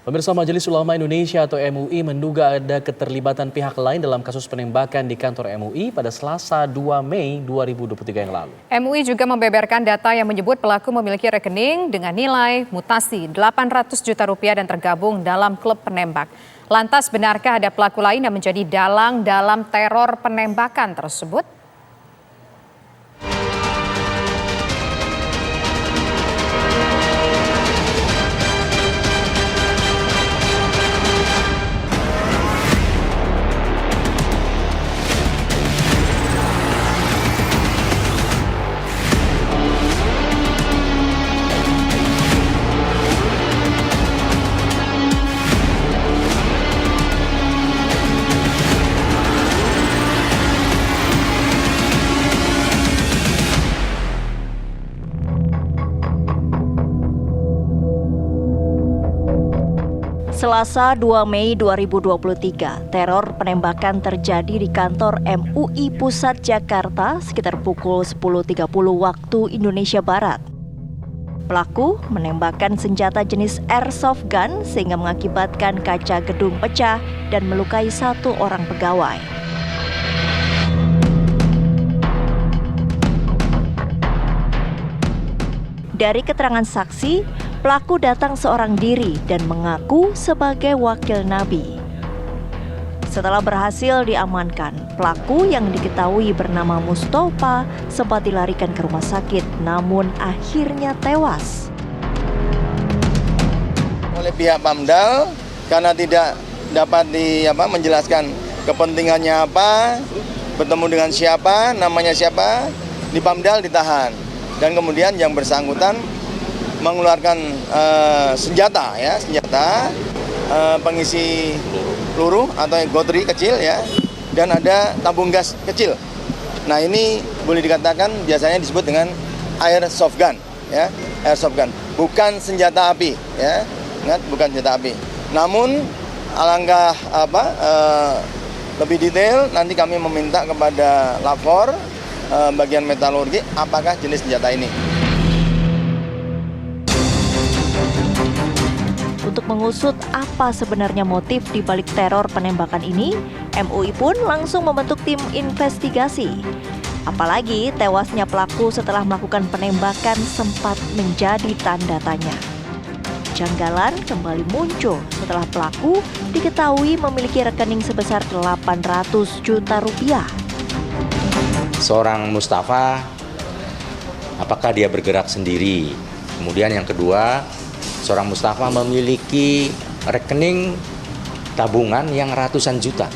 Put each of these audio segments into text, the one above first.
Pemirsa, Majelis Ulama Indonesia atau MUI menduga ada keterlibatan pihak lain dalam kasus penembakan di kantor MUI pada Selasa 2 Mei 2023 yang lalu. MUI juga membeberkan data yang menyebut pelaku memiliki rekening dengan nilai mutasi 800 juta rupiah dan tergabung dalam klub penembak. Lantas benarkah ada pelaku lain yang menjadi dalang dalam teror penembakan tersebut? Selasa 2 Mei 2023, teror penembakan terjadi di kantor MUI Pusat Jakarta sekitar pukul 10.30 waktu Indonesia Barat. Pelaku menembakkan senjata jenis airsoft gun sehingga mengakibatkan kaca gedung pecah dan melukai 1 orang pegawai. Dari keterangan saksi, pelaku datang seorang diri dan mengaku sebagai wakil Nabi. Setelah berhasil diamankan, pelaku yang diketahui bernama Mustafa sempat dilarikan ke rumah sakit, namun akhirnya tewas. Oleh pihak Pamdal, karena tidak dapat menjelaskan kepentingannya apa, bertemu dengan siapa, namanya siapa, di Pamdal ditahan. Dan kemudian yang bersangkutan mengeluarkan senjata pengisi peluru atau gotri kecil ya, dan ada tabung gas kecil. Nah, ini boleh dikatakan biasanya disebut dengan airsoft gun ya, airsoft gun, bukan senjata api ya, ingat, bukan senjata api. Namun alangkah lebih detail nanti kami meminta kepada lapor bagian metalurgi apakah jenis senjata ini. Untuk mengusut apa sebenarnya motif di balik teror penembakan ini, MUI pun langsung membentuk tim investigasi. Apalagi tewasnya pelaku setelah melakukan penembakan sempat menjadi tanda tanya. Kejanggalan kembali muncul setelah pelaku diketahui memiliki rekening sebesar 800 juta rupiah. Seorang Mustafa, apakah dia bergerak sendiri? Kemudian yang kedua, seorang Mustafa memiliki rekening tabungan yang ratusan juta.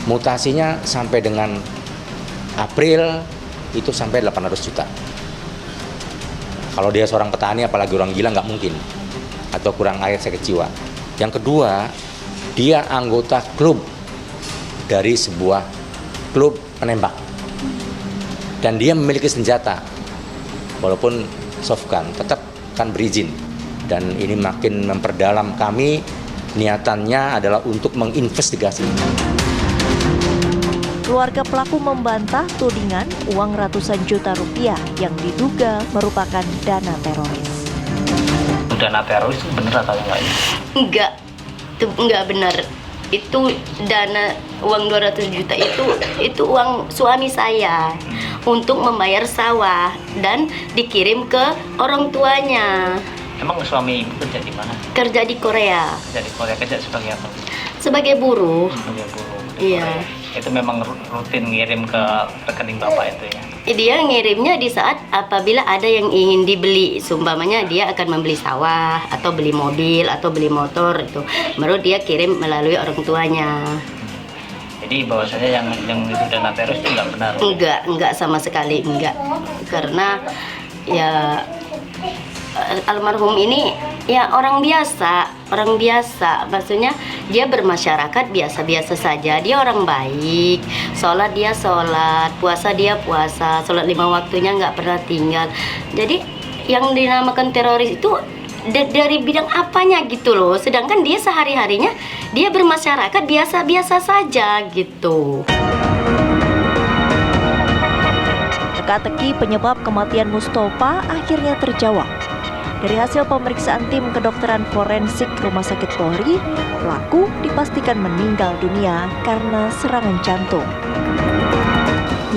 Mutasinya sampai dengan April itu sampai 800 juta. Kalau dia seorang petani, apalagi orang gila, nggak mungkin. Atau kurang air sakit jiwa. Yang kedua, dia anggota klub dari sebuah klub penembak. Dan dia memiliki senjata, walaupun soft gun, tetap kan berizin. Dan ini makin memperdalam kami, niatannya adalah untuk menginvestigasi. Keluarga pelaku membantah tudingan uang ratusan juta rupiah yang diduga merupakan dana teroris. Dana teroris itu benar atau enggak? Enggak, itu enggak benar. Itu dana uang 200 juta itu uang suami saya untuk membayar sawah dan dikirim ke orang tuanya. Emang suami ibu kerja di mana? Kerja di Korea. Kerja di Korea, kerja sebagai apa? Sebagai buruh. Sebagai buruh. Iya. Itu memang rutin ngirim ke rekening bapak itu ya? Dia ngirimnya di saat apabila ada yang ingin dibeli. Seumpamanya dia akan membeli sawah atau beli mobil atau beli motor itu. Baru dia kirim melalui orang tuanya. Jadi bahwasanya yang itu dana teroris itu nggak benar? Enggak sama sekali enggak. Karena ya almarhum ini ya orang biasa, maksudnya dia bermasyarakat biasa-biasa saja, dia orang baik, sholat dia sholat, puasa dia puasa, sholat 5 waktunya nggak pernah tinggal. Jadi yang dinamakan teroris itu dari bidang apanya gitu loh, sedangkan dia sehari-harinya dia bermasyarakat biasa-biasa saja gitu. Teka-teki penyebab kematian Mustafa akhirnya terjawab. Dari hasil pemeriksaan tim kedokteran forensik Rumah Sakit Polri, pelaku dipastikan meninggal dunia karena serangan jantung.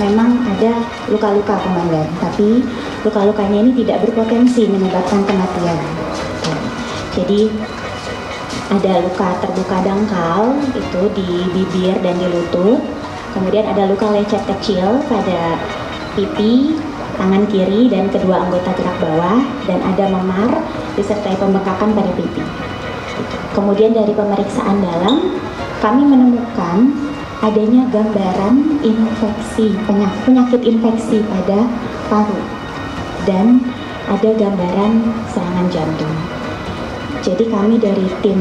Memang ada luka-luka komandan, tapi luka-lukanya ini tidak berpotensi menyebabkan kematian. Jadi ada luka terbuka dangkal itu di bibir dan di lutut, kemudian ada luka lecet kecil pada pipi, tangan kiri dan kedua anggota gerak bawah, dan ada memar disertai pembekakan pada pipi. Kemudian dari pemeriksaan dalam kami menemukan adanya gambaran infeksi, penyakit infeksi pada paru, dan ada gambaran serangan jantung. Jadi kami dari tim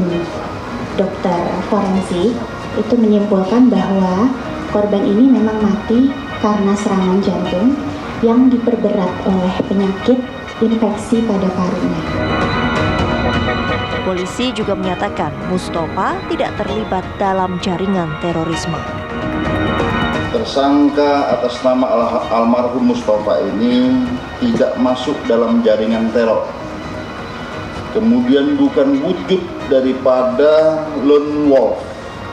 dokter forensik itu menyimpulkan bahwa korban ini memang mati karena serangan jantung yang diperberat oleh penyakit infeksi pada parunya. Polisi juga menyatakan Mustafa tidak terlibat dalam jaringan terorisme. Tersangka atas nama almarhum Mustafa ini tidak masuk dalam jaringan teror. Kemudian bukan wujud daripada lone wolf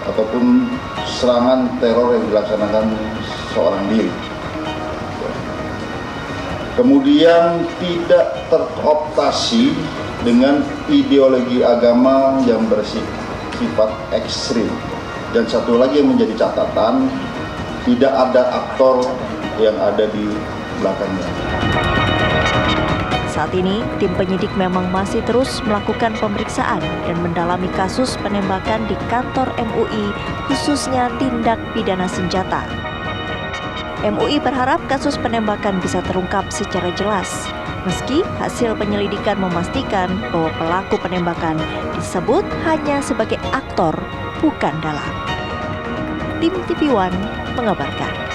ataupun serangan teror yang dilaksanakan seorang diri. Kemudian tidak terkooptasi dengan ideologi agama yang bersifat ekstrim. Dan satu lagi yang menjadi catatan, tidak ada aktor yang ada di belakangnya. Saat ini, tim penyidik memang masih terus melakukan pemeriksaan dan mendalami kasus penembakan di kantor MUI, khususnya tindak pidana senjata. MUI berharap kasus penembakan bisa terungkap secara jelas, meski hasil penyelidikan memastikan bahwa pelaku penembakan disebut hanya sebagai aktor, bukan dalang. Tim TV One mengabarkan.